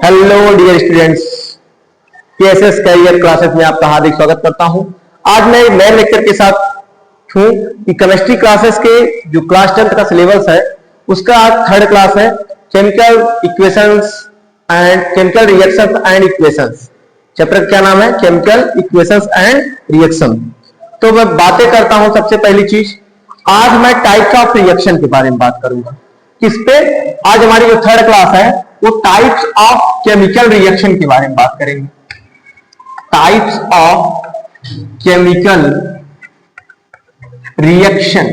Hello dear students, PSS career classes में आपका हार्दिक स्वागत करता हूं। आज मैं नए लेक्चर के साथ हूं कि केमिस्ट्री क्लासेस के जो क्लास 10 का सिलेबस है उसका आज थर्ड क्लास है, chemical equations and chemical reactions and equations. Chapter क्या नाम है? Chemical equations and reaction. तो मैं बातें करता हूं। सबसे पहली चीज, आज मैं टाइप्स ऑफ रिएक्शन के बारे में बात करूंगा। किस पे? आज हमारी जो थर्ड क्लास है वो टाइप्स ऑफ केमिकल रिएक्शन के बारे में बात करेंगे। Types of chemical reaction,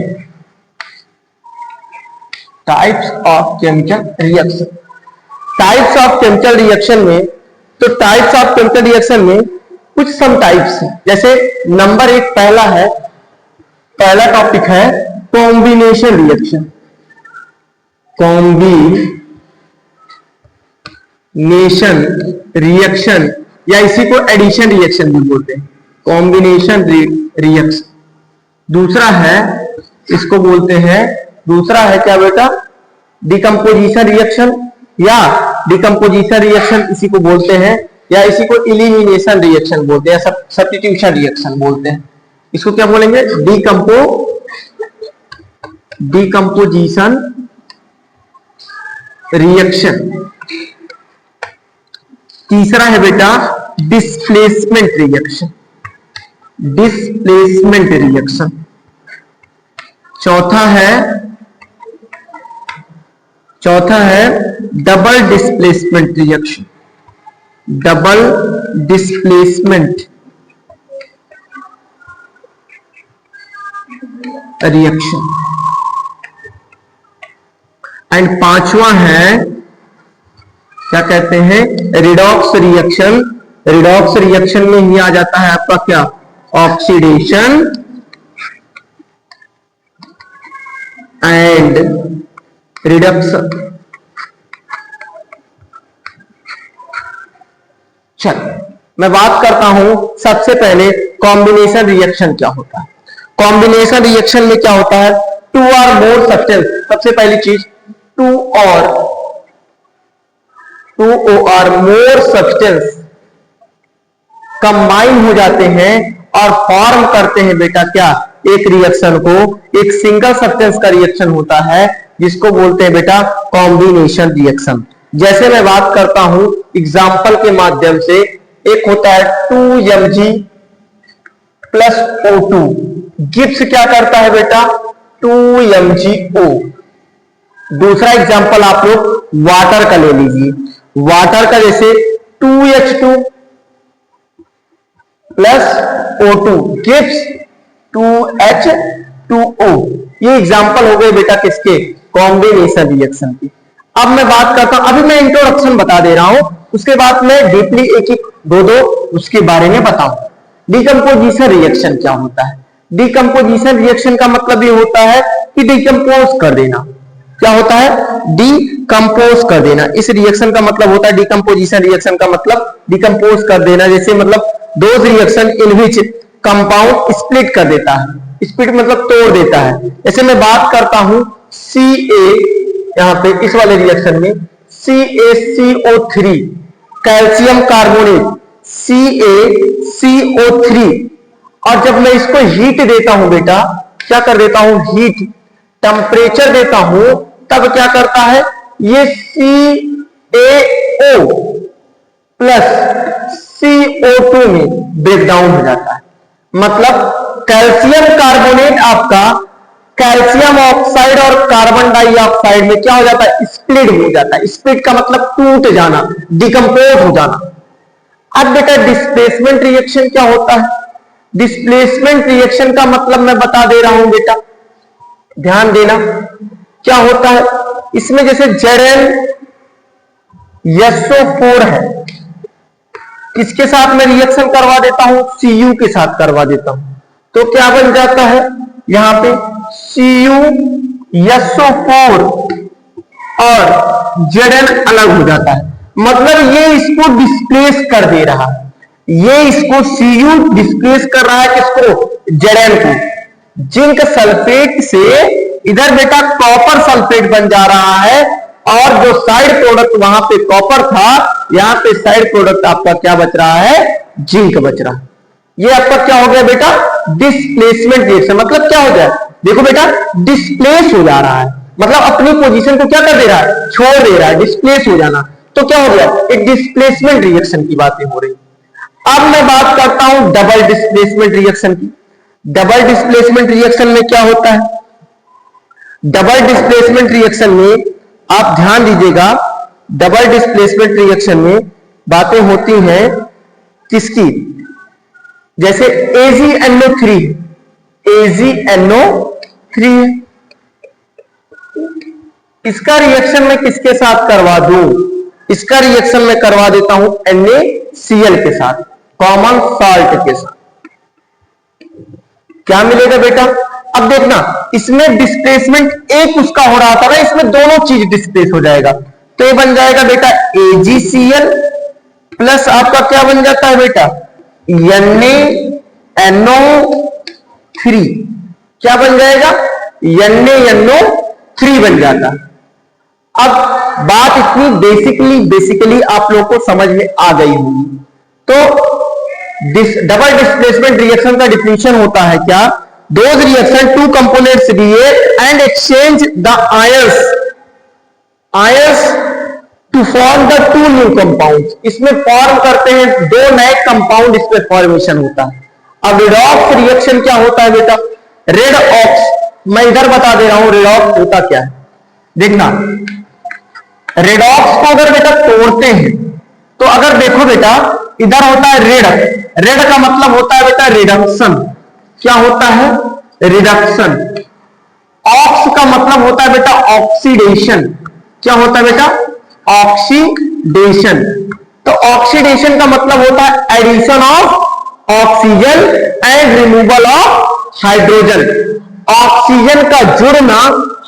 types of chemical reaction. Types of chemical reaction में, तो टाइप्स ऑफ केमिकल रिएक्शन में कुछ सम टाइप्स हैं। जैसे नंबर एक पहला टॉपिक है कॉम्बिनेशन रिएक्शन। कॉम्बिनेशन रिएक्शन या इसी को एडिशन रिएक्शन भी बोलते हैं, कॉम्बिनेशन रिएक्शन। दूसरा है, इसको बोलते हैं, दूसरा है क्या बेटा? डिकम्पोजिशन रिएक्शन या डिकम्पोजिशन रिएक्शन इसी को बोलते हैं, या इसी को इलिमिनेशन रिएक्शन बोलते हैं, सब्स्टिट्यूशन रिएक्शन बोलते हैं। इसको क्या बोलेंगे? Decomposition reaction. तीसरा है बेटा डिस्प्लेसमेंट रिएक्शन, डिस्प्लेसमेंट रिएक्शन। चौथा है double displacement reaction, double displacement reaction. And पांचवा है, क्या कहते हैं? Redox reaction. रिडॉक्स रिएक्शन में ही आ जाता है आपका क्या? Oxidation and reduction. चल मैं बात करता हूं सबसे पहले कॉम्बिनेशन रिएक्शन क्या होता है। कॉम्बिनेशन रिएक्शन में क्या होता है? टू और मोर सब्सटेंस। सबसे पहली चीज, टू और मोर सब्सटेंस कंबाइन हो जाते हैं और फॉर्म करते हैं बेटा क्या? एक रिएक्शन को, एक सिंगल सब्सटेंस का रिएक्शन होता है जिसको बोलते हैं बेटा कॉम्बिनेशन रिएक्शन। जैसे मैं बात करता हूं एग्जांपल के माध्यम से, एक होता है 2Mg प्लस O2 गिव्स क्या करता है बेटा? 2MgO। दूसरा एग्जांपल आप लोग वाटर का ले लीजिए। वाटर का जैसे 2H2 plus O2 gives 2H2O। ये एग्जांपल हो गए बेटा किसके? कॉम्बिनेशन रिएक्शन की। अब मैं बात करता हूं, अभी मैं इंट्रोडक्शन बता दे रहा हूं, उसके बाद मैं डीपली एक दो उसके बारे में बताऊं। डिकम्पोजिशन रिएक्शन क्या होता है? डिकम्पोजिशन रिएक्शन का मतलब ये होता है कि डिकम्पोज कर देना। क्या होता है? डिकम्पोज कर देना। इस रिएक्शन का मतलब होता है, डिकम्पोजिशन रिएक्शन का मतलब डिकम्पोज कर देना। जैसे मतलब those reaction in which compound split कर देता है, स्प्लिट मतलब तोड़ देता है। जैसे मैं बात करता हूं Ca, यहां पे इस वाले रिएक्शन में CaCO3 कैल्शियम कार्बोनेट CaCO3, और जब मैं इसको हीट देता हूं बेटा, क्या कर देता हूं? हीट, टेम्परेचर देता हूं, तब क्या करता है? ये CaO प्लस CO2 में ब्रेकडाउन हो जाता है। मतलब कैल्शियम कार्बोनेट आपका कैल्शियम ऑक्साइड और कार्बन डाइऑक्साइड में क्या हो जाता है? स्प्लिट हो जाता है। स्प्लिट का मतलब टूट जाना, डिकम्पोज हो जाना। अब बेटा डिस्प्लेसमेंट रिएक्शन क्या होता है? डिस्प्लेसमेंट रिएक्शन का मतलब मैं बता दे रहा हूं बेटा, ध्यान देना। क्या होता है इसमें? जैसे ZnSO4 है, किसके साथ मैं रिएक्शन करवा देता हूं? Cu के साथ करवा देता हूं, तो क्या बन जाता है? यहां पे CuSO4 और Zn अलग हो जाता है। मतलब ये इसको डिस्प्लेस कर दे रहा है, ये इसको Cu डिस्प्लेस कर रहा है किसको? Zn को। जिंक सल्फेट से इधर बेटा कॉपर सल्फेट बन जा रहा है, और जो साइड प्रोडक्ट वहां पे कॉपर था, यहां पे साइड प्रोडक्ट आपका क्या बच रहा है, जिंक बच रहा है। ये आपका क्या हो गया बेटा, डिस्प्लेसमेंट रिएक्शन। मतलब क्या हो गया, देखो बेटा डिस्प्लेस हो जा रहा है, मतलब अपनी पोजीशन को क्या कर दे रहा है, छोड़ दे रहा है, डिस्प्लेस हो जाना। तो क्या हो गया, एक डिस्प्लेसमेंट रिएक्शन की बातें हो रही। अब मैं बात करता हूं डबल डिस्प्लेसमेंट रिएक्शन की। डबल डिस्प्लेसमेंट रिएक्शन में क्या होता है, डबल डिस्प्लेसमेंट रिएक्शन में आप ध्यान दीजिएगा, डबल डिस्प्लेसमेंट रिएक्शन में बातें होती हैं किसकी, जैसे AgNO3, AgNO3, इसका रिएक्शन मैं किसके साथ करवा दूं, इसका रिएक्शन मैं करवा देता हूं NaCl के साथ, कॉमन सॉल्ट के साथ। क्या मिलेगा बेटा, अब देखना इसमें डिस्प्लेसमेंट एक उसका हो रहा था ना, इसमें दोनों चीज डिस्प्लेस हो जाएगा। तो ये बन जाएगा बेटा AgCl प्लस आपका क्या बन जाता है बेटा NaNO3, क्या बन जाएगा, NaNO3 बन जाता। अब बात इतनी बेसिकली आप लोगों को समझ में आ गई होगी। तो डबल डिस्प्लेसमेंट रिएक्शन का डिफिनीशन होता है क्या, those reaction two components react and exchange the ions to form the two new compound. इसमें फॉर्म करते हैं दो नए कंपाउंड, इसमें फॉर्मेशन होता है। अब रेडॉक्स रिएक्शन क्या होता है बेटा, रेडॉक्स मैं इधर बता दे रहा हूं रेडॉक्स होता क्या है। देखना रेडॉक्स को अगर बेटा तोड़ते हैं तो अगर देखो बेटा इधर होता है रेड, रेड का मतलब होता है बेटा रिडक्शन, क्या होता है रिडक्शन। ऑक्स का मतलब होता है बेटा ऑक्सीडेशन, क्या होता है बेटा ऑक्सीडेशन। तो ऑक्सीडेशन का मतलब होता है addition of oxygen and removal of hydrogen, oxygen का जुड़ना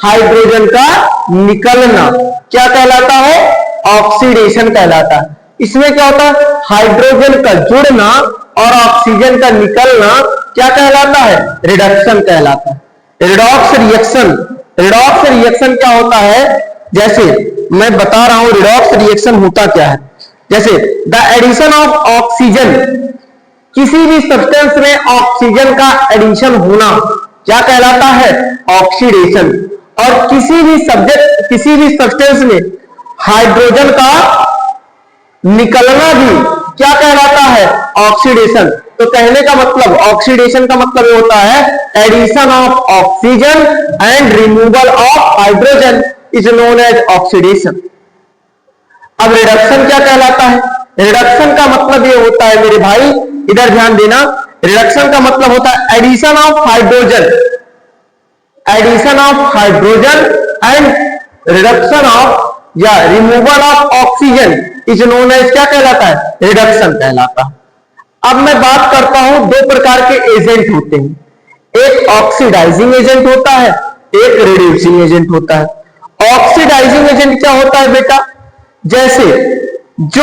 हाइड्रोजन का निकलना क्या कहलाता है, ऑक्सीडेशन कहलाता है। इसमें क्या होता है, हाइड्रोजन का जुड़ना और ऑक्सीजन का निकलना क्या कहलाता है, रिडक्शन कहलाता है। रिडॉक्स रिएक्शन, रिडॉक्स रिएक्शन क्या होता है, जैसे मैं बता रहा हूं रिडॉक्स रिएक्शन होता क्या है, जैसे द एडिशन ऑफ ऑक्सीजन, किसी भी सब्सटेंस में ऑक्सीजन का एडिशन होना क्या कहलाता है, ऑक्सीडेशन। और किसी भी सब्सटेंस में हाइड्रोजन का निकलना भी क्या कहलाता है, ऑक्सीडेशन। तो कहने का मतलब ऑक्सीडेशन का मतलब होता है addition of oxygen and removal of hydrogen is known as oxidation. अब रिडक्शन क्या कहलाता है, रिडक्शन का मतलब ये होता है मेरे भाई, इधर ध्यान देना, रिडक्शन का मतलब होता है addition of hydrogen, addition of hydrogen and reduction of या removal of oxygen is known as क्या कहलाता है, रिडक्शन कहलाता है। अब मैं बात करता हूं दो प्रकार के एजेंट होते हैं, एक ऑक्सीडाइजिंग एजेंट होता है, एक रिड्यूसिंग एजेंट होता है। ऑक्सीडाइजिंग एजेंट क्या होता है बेटा, जैसे जो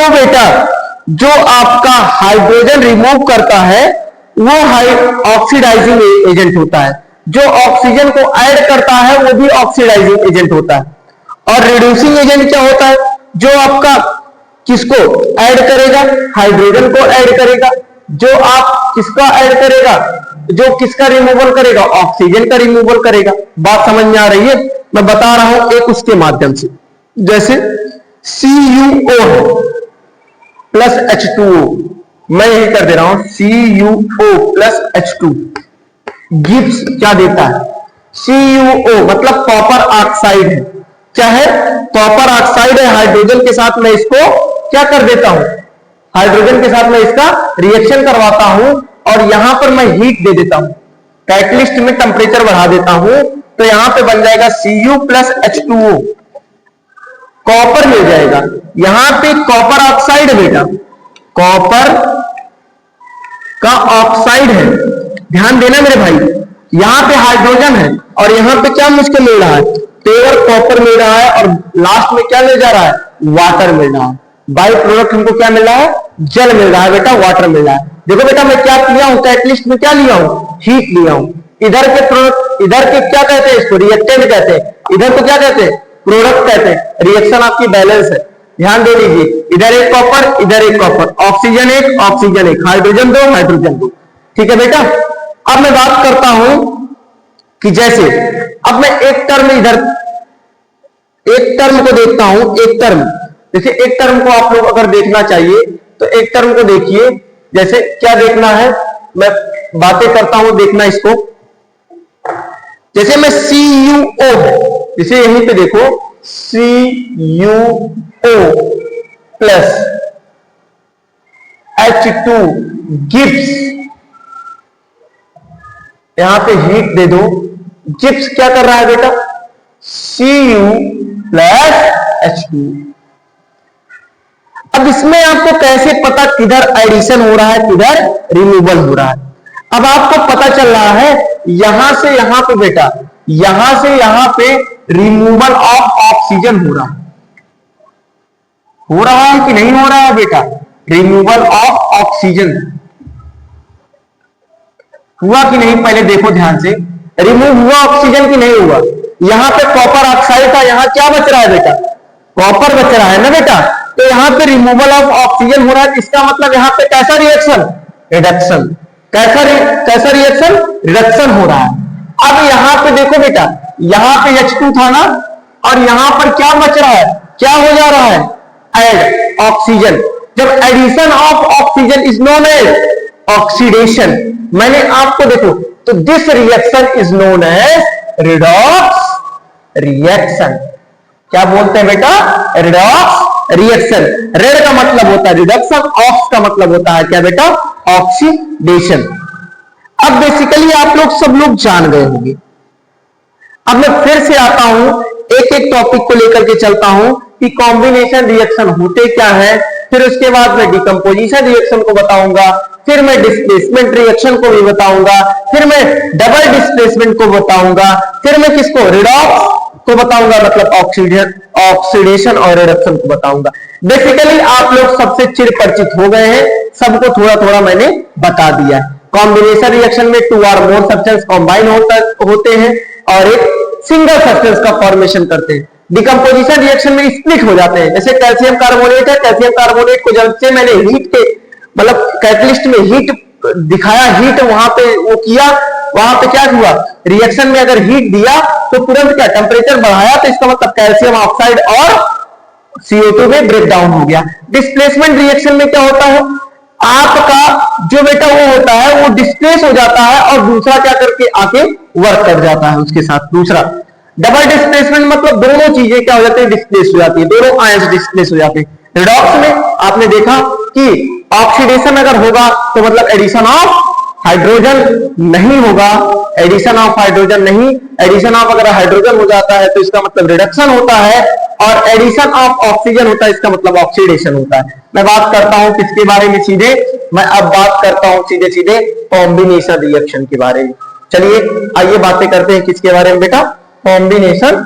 आपका हाइड्रोजन रिमूव करता है वो ऑक्सीडाइजिंग एजेंट होता है, जो ऑक्सीजन को ऐड करता है वो भी ऑक्सीडाइजिंग एजेंट होता है। और रिड्यूसिंग एजेंट क्या होता है, जो आपका किसको ऐड करेगा, हाइड्रोजन को ऐड करेगा, जो आप किसका ऐड करेगा, जो किसका रिमूवल करेगा, ऑक्सीजन का रिमूवल करेगा। बात समझ में आ रही है, मैं बता रहा हूं एक उसके माध्यम से, जैसे CuO प्लस H2O, मैं यही कर दे रहा हूं CuO प्लस H2 गिव्स क्या देता है, CuO मतलब कॉपर ऑक्साइड है, क्या है कॉपर ऑक्साइड है, हाइड्रोजन के साथ मैं इसको क्या कर देता हूं, हाइड्रोजन के साथ मैं इसका रिएक्शन करवाता हूं और यहां पर मैं हीट दे देता हूं, कैटलिस्ट में टेम्परेचर बढ़ा देता हूं, तो यहां पे बन जाएगा Cu प्लस H2O, कॉपर मिल जाएगा। यहां पे कॉपर ऑक्साइड है बेटा, कॉपर का ऑक्साइड है, ध्यान देना मेरे भाई, यहां पे हाइड्रोजन है और यहां पे क्या मुझको मिल रहा है, प्योर कॉपर मिल रहा है और लास्ट में क्या मिल जा रहा है, वाटर मिल रहा है। बाई प्रोडक्ट हमको क्या मिल रहा है, जल मिल रहा है बेटा, वाटर मिल रहा है। देखो बेटा मैं क्या लिया हूं, कैटलिस्ट में क्या लिया हूं, हीट लिया हूं। इधर के प्रोडक्ट, इधर के क्या कहते हैं, इसको रिएक्टेंट कहते हैं, इधर को क्या कहते हैं, प्रोडक्ट कहते हैं, रिएक्शन आपकी बैलेंस है। ध्यान दे लीजिए, इधर एक कॉपर, इधर एक कॉपर, ऑक्सीजन एक, ऑक्सीजन एक, हाइड्रोजन दो, हाइड्रोजन दो। ठीक है बेटा। अब मैं बात करता हूं कि जैसे अब मैं एक टर्म इधर, एक टर्म को देखता हूं, एक टर्म, जैसे एक टर्म को आप लोग अगर देखना चाहिए तो एक टर्म को देखिए, जैसे क्या देखना है, मैं बातें करता हूं, देखना इसको। जैसे मैं CuO, जैसे यहीं पे देखो CuO प्लस H2 गिब्स, यहां पे हीट दे दो, गिब्स क्या कर रहा है बेटा, Cu प्लस H2। अब इसमें आपको कैसे पता किधर एडिशन हो रहा है किधर रिमूवल हो रहा है। अब आपको पता चल रहा है यहां से यहां पे बेटा, यहां से यहां पे रिमूवल ऑफ ऑक्सीजन हो रहा है कि नहीं हो रहा है बेटा, रिमूवल ऑफ ऑक्सीजन हुआ कि नहीं, पहले देखो ध्यान से, रिमूव हुआ ऑक्सीजन कि नहीं हुआ। यहां पे कॉपर ऑक्साइड था, यहां क्या बच रहा है बेटा, कॉपर बच रहा है ना बेटा, तो यहां पे रिमूवल ऑफ ऑक्सीजन हो रहा है, इसका मतलब यहां पे कैसा रिएक्शन, रिडक्शन, कैसा रिएक्शन, रिडक्शन हो रहा है। अब यहां पे देखो बेटा, यहां पे H2 था ना, और यहां पर क्या बच रहा है, क्या हो जा रहा है, ऐड ऑक्सीजन। जब addition of oxygen is known as oxidation, मैंने आपको देखो तो this reaction is known as redox reaction. क्या बोलते हैं बेटा, रिडॉक्स रिएक्शन। रेड का मतलब होता है रिडक्शन, ऑक्स का मतलब होता है क्या बेटा, ऑक्सीडेशन। अब बेसिकली आप लोग सब लोग जान गए होंगे। अब मैं फिर से आता हूं, एक एक टॉपिक को लेकर के चलता हूं कि कॉम्बिनेशन रिएक्शन होते क्या है, फिर उसके बाद मैं डिकम्पोजिशन रिएक्शन को बताऊंगा, फिर मैं डिस्प्लेसमेंट रिएक्शन को भी बताऊंगा, फिर मैं डबल डिस्प्लेसमेंट को बताऊंगा, फिर मैं किसको, रिडॉक्स को बताऊंगा, मतलब ऑक्सीडेशन और रिडक्शन को बताऊंगा। बेसिकली आप लोग सबसे चिर परिचित हो गए हैं, सबको थोड़ा थोड़ा मैंने बता दिया है। कॉम्बिनेशन रिएक्शन में 2 और मोर सब्सटेंस कंबाइन होते हैं और एक सिंगल सब्सटेंस का फॉर्मेशन करते हैं। डिकम्पोजिशन रिएक्शन में स्प्लिट हो जाते हैं, जैसे कैल्शियम कार्बोनेट है, कैल्शियम कार्बोनेट को जब से मैंने हीट के मतलब कैटलिस्ट में हीट दिखाया, हीट वहां पे वो किया, वहां पे क्या हुआ, रिएक्शन में अगर हीट दिया तो तुरंत क्या टेम्परेचर बढ़ाया, तो इसका मतलब कैल्शियम ऑक्साइड और CO2 में ब्रेक डाउन हो गया। डिस्प्लेसमेंट रिएक्शन में क्या होता है, आपका जो बेटा वो होता है वो डिस्प्लेस हो जाता है और दूसरा क्या करके आके वर्क कर जाता है उसके साथ दूसरा। डबल डिस्प्लेसमेंट मतलब दोनों चीजें क्या हो जाती है, डिस्प्लेस हो जाती है, दोनों आयंस डिस्प्लेस हो जाते हैं। रिडॉक्स में आपने देखा कि ऑक्सीडेशन अगर होगा तो मतलब एडिशन ऑफ हाइड्रोजन नहीं होगा, एडिशन ऑफ हाइड्रोजन नहीं, एडिशन ऑफ अगर हाइड्रोजन हो जाता है तो इसका मतलब रिडक्शन होता है, और एडिशन ऑफ ऑक्सीजन होता है इसका मतलब ऑक्सीडेशन होता है। मैं बात करता हूं किसके बारे में, सीधे मैं अब बात करता हूं सीधे सीधे कॉम्बिनेशन रिएक्शन के बारे में। चलिए आइए बातें करते हैं किसके बारे में बेटा, कॉम्बिनेशन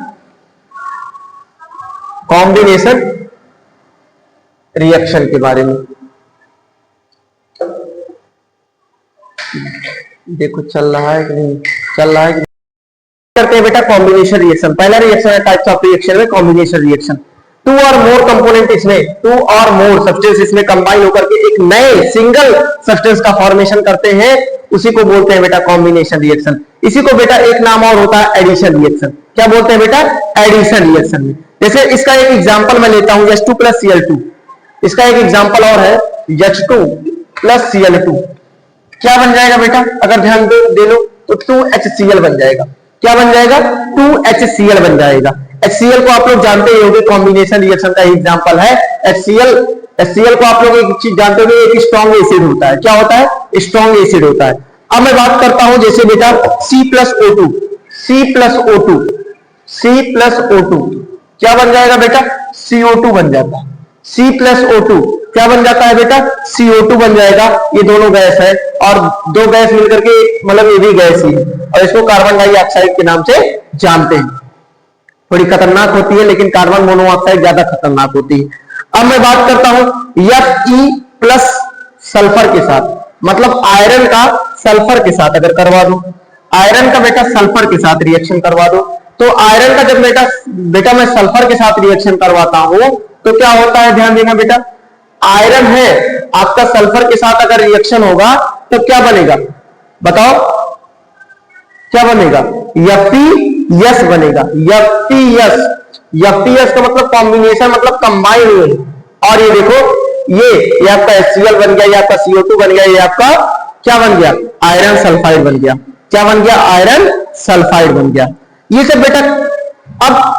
रिएक्शन के बारे में। देखो चल रहा है कि नहीं चल रहा है कि करते हैं बेटा कॉम्बिनेशन रिएक्शन। पहला रिएक्शन है टाइप्स ऑफ रिएक्शन में कॉम्बिनेशन रिएक्शन। 2 और मोर कंपोनेंट इसमें 2 और मोर सब्सटेंस इसमें कंबाइन होकर के एक नए सिंगल सब्सटेंस का फॉर्मेशन करते हैं, उसी को बोलते हैं बेटा कॉम्बिनेशन रिएक्शन। इसी को बेटा एक नाम और होता है एडिशन रिएक्शन। क्या बोलते हैं बेटा, एडिशन रिएक्शन में। जैसे इसका एक एग्जांपल मैं लेता हूं H2 प्लस Cl2, इसका एक एग्जांपल और है H2 प्लस Cl2। क्या बन जाएगा बेटा, अगर ध्यान दे लो तो 2HCl बन जाएगा। क्या बन जाएगा, 2HCl बन जाएगा। HCl को आप लोग जानते ही होंगे, कॉम्बिनेशन रिएक्शन का एग्जांपल है HCl को आप लोग एक चीज जानते होंगे, एक स्ट्रॉन्ग एसिड होता है। क्या होता है, स्ट्रॉन्ग एसिड होता है। अब मैं बात करता हूं जैसे बेटा C प्लस O2 क्या बन जाएगा बेटा, CO2 बन जाता है। C प्लस O2 क्या बन जाता है बेटा, CO2 बन जाएगा। ये दोनों गैस है और दो गैस मिलकर के मतलब ये भी गैस ही है, और इसको कार्बन डाइऑक्साइड के नाम से जानते हैं। थोड़ी खतरनाक होती है लेकिन कार्बन मोनोऑक्साइड ज्यादा खतरनाक होती है। अब मैं बात करता हूं Fe प्लस सल्फर के साथ, मतलब आयरन का सल्फर के साथ अगर करवा दो, आयरन का बेटा सल्फर के साथ रिएक्शन करवा दो तो आयरन का जब बेटा मैं सल्फर के साथ रिएक्शन करवाता हूं तो क्या होता है, ध्यान देना बेटा, आयरन है आपका सल्फर के साथ अगर रिएक्शन होगा तो क्या बनेगा, बताओ क्या बनेगा, FeS बनेगा, FeS। FeS का मतलब कॉम्बिनेशन, मतलब कंबाइन हुए। और ये देखो ये आपका HCl बन गया, ये आपका CO2 बन गया, ये आपका क्या बन गया, आयरन सल्फाइड बन गया। क्या बन गया, आयरन सल्फाइड बन गया। ये सब बेटा अब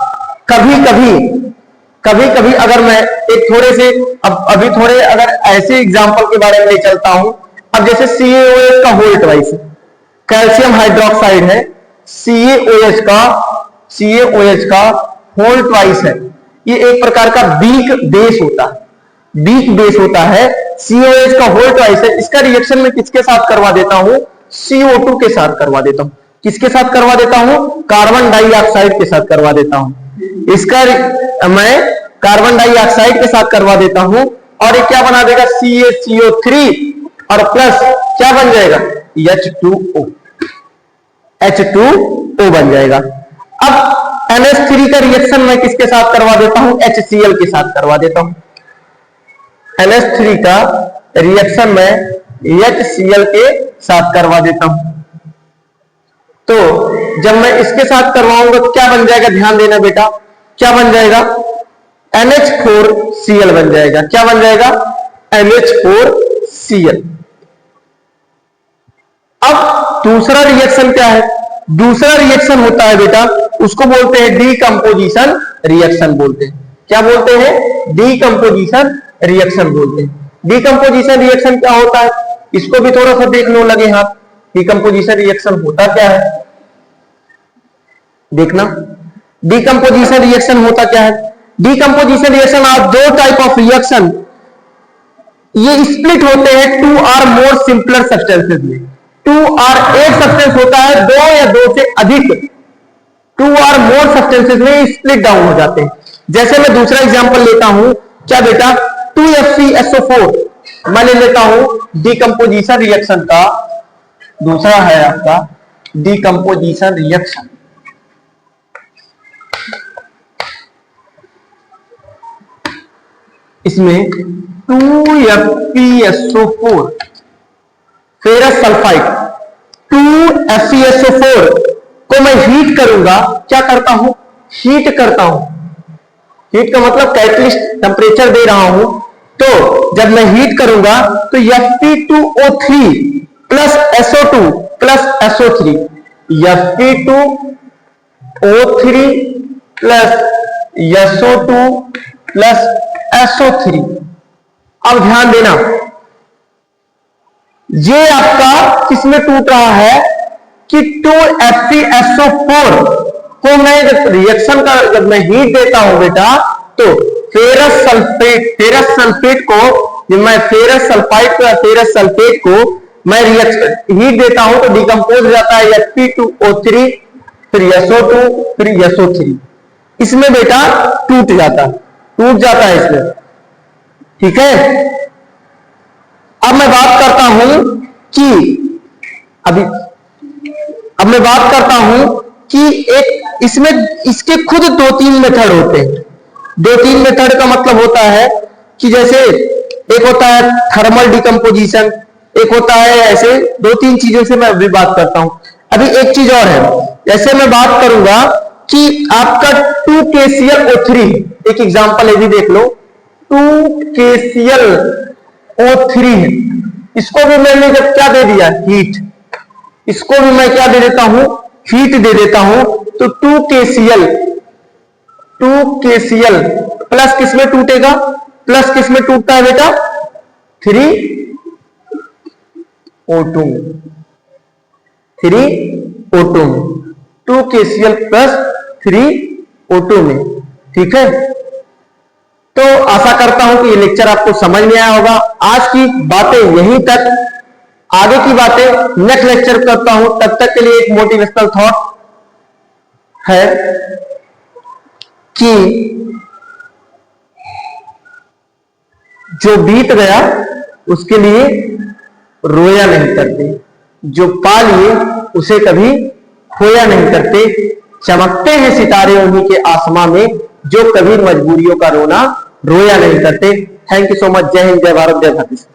कभी कभी अगर मैं एक थोड़े से अभी थोड़े अगर ऐसे एग्जांपल के बारे में ले चलता हूं। अब जैसे CaOH का होल ट्वाइस कैल्शियम हाइड्रोक्साइड है, CaOH का होल ट्वाइस है। ये एक प्रकार का वीक बेस होता है, CaOH का होल ट्वाइस है। इसका रिएक्शन में किसके साथ करवा देता हूं, CO2 के साथ करवा देता हूं। किसके साथ करवा देता हूं, कार्बन डाइऑक्साइड के साथ करवा देता हूं। इसका मैं कार्बन डाइऑक्साइड के साथ करवा देता हूं और ये क्या बना देगा, CaCO3 और प्लस क्या बन जाएगा, H2O बन जाएगा। अब NH3 का रिएक्शन मैं किसके साथ करवा देता हूं, HCl के साथ करवा देता हूं। NH3 का रिएक्शन मैं HCl के साथ करवा देता हूं। तो जब मैं इसके साथ करवाऊंगा तो क्या बन जाएगा, ध्यान देना बेटा, क्या बन जाएगा, NH4Cl बन जाएगा। क्या बन जाएगा, NH4Cl। अब दूसरा रिएक्शन क्या है, दूसरा रिएक्शन होता है बेटा, उसको बोलते हैं डीकंपोजिशन रिएक्शन बोलते हैं। क्या बोलते हैं, डीकंपोजिशन रिएक्शन बोलते हैं। डीकंपोजिशन रिएक्शन क्या होता है, इसको भी थोड़ा सा देख लो लगे हाथ। डीकंपोजिशन रिएक्शन होता क्या है, देखना। डीकंपोजिशन रिएक्शन होता क्या है, डीकंपोजिशन रिएक्शन आर दो टाइप ऑफ रिएक्शन, ये स्प्लिट होते हैं 2 और मोर सिंपलर सब्सटेंसेस में। 2 और एक सब्सटेंस होता है, 2 या 2 से अधिक 2 और मोर सब्सटेंसेस में स्प्लिट डाउन हो जाते हैं। जैसे मैं दूसरा एग्जांपल लेता हूं, क्या बेटा, 2FeSO4 मैं ले लेता हूं डीकंपोजिशन रिएक्शन का। दूसरा है आपका डीकंपोजिशन रिएक्शन। इसमें 2FeSO4 फेरस सल्फाइड 2FeSO4 को मैं हीट करूंगा। क्या करता हूं, हीट करता हूं। हीट का मतलब कैटलिस्ट टेम्परेचर दे रहा हूं। तो जब मैं हीट करूंगा तो Fe2O3 plus SO2 plus SO3, Fe2O3 plus SO2 plus SO3। अब ध्यान देना, ये आपका किसमें टूट रहा है कि 2FeSO4 को मैं जब रिएक्शन का जब मैं हीट देता हूं बेटा, तो फेरस सल्फेट को जब मैं फेरस सल्फाइड को या फेरस सल्फेट को मैं रिएक्शन हीट देता हूं तो डिकम्पोज हो जाता है Fe2O3 फिर SO2 फिर SO3। इसमें बेटा टूट जाता है इसमें, ठीक है। अब मैं बात करता हूं कि एक इसमें इसके खुद 2-3 मेथड होते हैं। 2-3 मेथड का मतलब होता है कि जैसे एक होता है थर्मल डिकम्पोजिशन, एक होता है ऐसे 2-3 चीजों से मैं अभी बात करता हूं। अभी एक चीज और है, जैसे मैं बात करूंगा कि आपका 2KClO3, एक एग्जांपल है भी देख लो, 2KClO3 है। इसको भी मैंने जब क्या दे दिया, हीट, इसको भी मैं क्या दे देता हूं, हीट दे देता हूं। तो 2KCl प्लस किसमें टूटेगा, प्लस किसमें टूटता है बेटा, 3O2 में 2KCl प्लस 3O2 में, ठीक है। तो आशा करता हूं कि ये लेक्चर आपको समझ में आया होगा। आज की बातें यहीं तक, आगे की बातें नेक्स्ट लेक्चर करता हूं। तब तक के लिए एक मोटिवेशनल थॉट है कि जो बीत गया उसके लिए रोया नहीं करते, जो पा लिए उसे कभी खोया नहीं करते। चमकते हैं सितारे उन्हीं के आसमां में जो कभी मजबूरियों का रोना रोया नहीं करते। Thank you so much. जय हिंद, जय भारत, जय भारत।